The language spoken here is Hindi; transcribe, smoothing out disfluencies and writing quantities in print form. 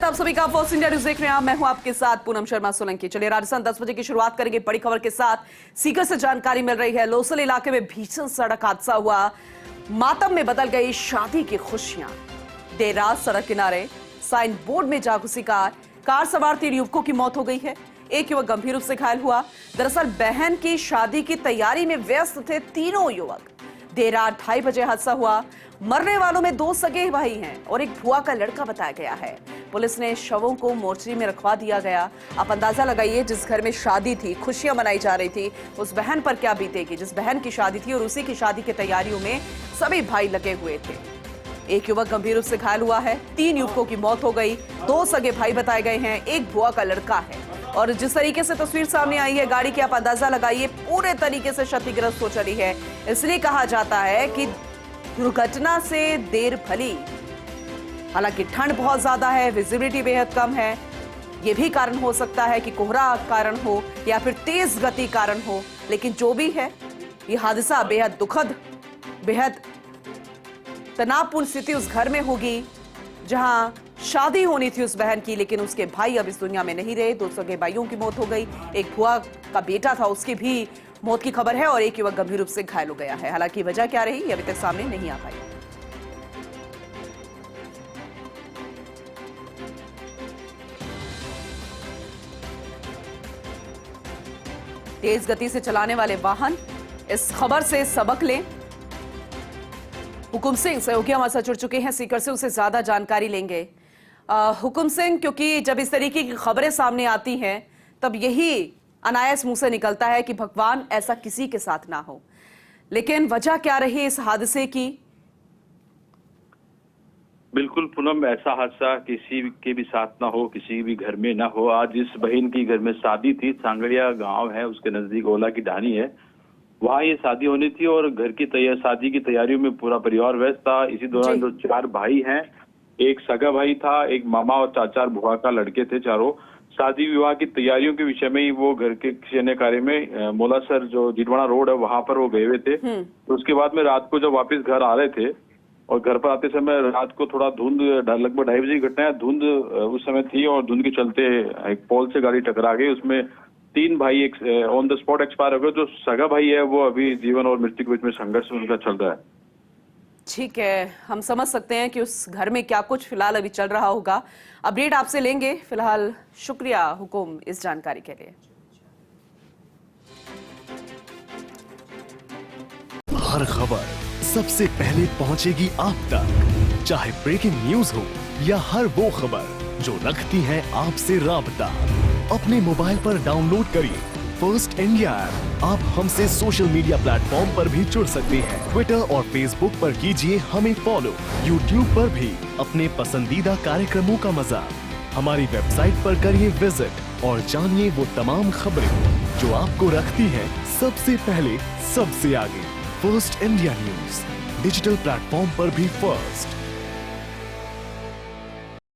आप सभी का फर्स्ट इंडिया न्यूज देख रहे हैं। मैं हूं आपके साथ पूनम शर्मा सोलंकी। चलिए राजस्थान 10 बजे की शुरुआत करेंगे बड़ी खबर के साथ। सीकर से जानकारी मिल रही है, लोसल इलाके में भीषण सड़क हादसा हुआ। मातम में बदल गई शादी की खुशियां। देर रात सड़क किनारे साइन बोर्ड में जा घुसी कार सवार 3 युवकों की मौत हो गई है। एक युवक गंभीर रूप से घायल हुआ। दरअसल बहन की शादी की तैयारी में व्यस्त थे तीनों युवक। देर रात 2:30 बजे हादसा हुआ। मरने वालों में 2 सगे भाई हैं और एक भुआ का लड़का बताया गया है। पुलिस ने शवों को मोर्चरी में रखवा दिया गया। आप अंदाजा लगाइए, जिस घर में शादी थी, खुशियां मनाई जा रही थी, उस बहन पर क्या बीतेगी जिस बहन की शादी थी, और उसी की शादी की तैयारियों में सभी भाई लगे हुए थे। एक युवक गंभीर रूप से घायल हुआ है। 3 युवकों की मौत हो गई। 2 सगे भाई बताए गए हैं, एक भुआ का लड़का है। और जिस तरीके से तस्वीर सामने आई है गाड़ी की, आप अंदाजा लगाइए, पूरे तरीके से क्षतिग्रस्त हो चली है। इसलिए कहा जाता है कि दुर्घटना से देर भली। हालांकि ठंड बहुत ज्यादा है, विजिबिलिटी बेहद कम है। यह भी कारण हो सकता है कि कोहरा कारण हो या फिर तेज गति कारण हो, लेकिन जो भी है, यह हादसा बेहद दुखद, बेहद तनावपूर्ण स्थिति उस घर में होगी जहां शादी होनी थी उस बहन की, लेकिन उसके भाई अब इस दुनिया में नहीं रहे। 2 सगे भाइयों की मौत हो गई। एक भुआ का बेटा था, उसकी भी मौत की खबर है, और एक युवक गंभीर रूप से घायल हो गया है। हालांकि वजह क्या रही, अभी तक सामने नहीं आ पाई। तेज गति से चलाने वाले वाहन, इस खबर से सबक लें। हुकुम सिंह सहयोगी हमारे साथ जुड़ चुके हैं सीकर से, उनसे ज्यादा जानकारी लेंगे। हुकुम सिंह, क्योंकि जब इस तरीके की खबरें सामने आती हैं तब यही अनायास मुंह से निकलता है कि भगवान ऐसा किसी के साथ ना हो, लेकिन वजह क्या रही इस हादसे की? बिल्कुल पूनम, ऐसा हादसा किसी के भी साथ ना हो, किसी भी घर में ना हो। आज इस बहन की घर में शादी थी। सांगड़िया गांव है, उसके नजदीक ओला की ढानी है, वहां ये शादी होनी थी और घर की शादी की तैयारियों में पूरा परिवार व्यस्त था। इसी दौरान जो 4 भाई हैं, एक सगा भाई था, एक मामा और 4 भुआ का लड़के थे। चारों शादी विवाह की तैयारियों के विषय में ही वो घर के किसी अन्य कार्य में मोलासर जो जिडवाना रोड है वहां पर वो गए हुए थे। तो उसके बाद में रात को जब वापस घर आ रहे थे और घर पर आते समय रात को थोड़ा धुंध, लगभग 2:30 बजे की घटना है, धुंध उस समय थी और धुंध के चलते एक पोल से गाड़ी टकरा गई। उसमें 3 भाई ऑन द स्पॉट एक्सपायर हो गए। जो सगा भाई है वो अभी जीवन और मृत्यु के बीच में संघर्ष उनका चल रहा है। ठीक है, हम समझ सकते हैं कि उस घर में क्या कुछ फिलहाल अभी चल रहा होगा। अपडेट आपसे लेंगे। फिलहाल शुक्रिया हुकुम इस जानकारी के लिए। हर खबर सबसे पहले पहुंचेगी आप तक, चाहे ब्रेकिंग न्यूज हो या हर वो खबर जो रखती है आपसे राबता। अपने मोबाइल पर डाउनलोड करिए फर्स्ट इंडिया ऐप। आप हमसे सोशल मीडिया प्लेटफॉर्म पर भी जुड़ सकते हैं। ट्विटर और फेसबुक पर कीजिए हमें फॉलो। यूट्यूब पर भी अपने पसंदीदा कार्यक्रमों का मजा। हमारी वेबसाइट पर करिए विजिट और जानिए वो तमाम खबरें जो आपको रखती हैं सबसे पहले, सबसे आगे। First India news digital platform पर भी फर्स्ट।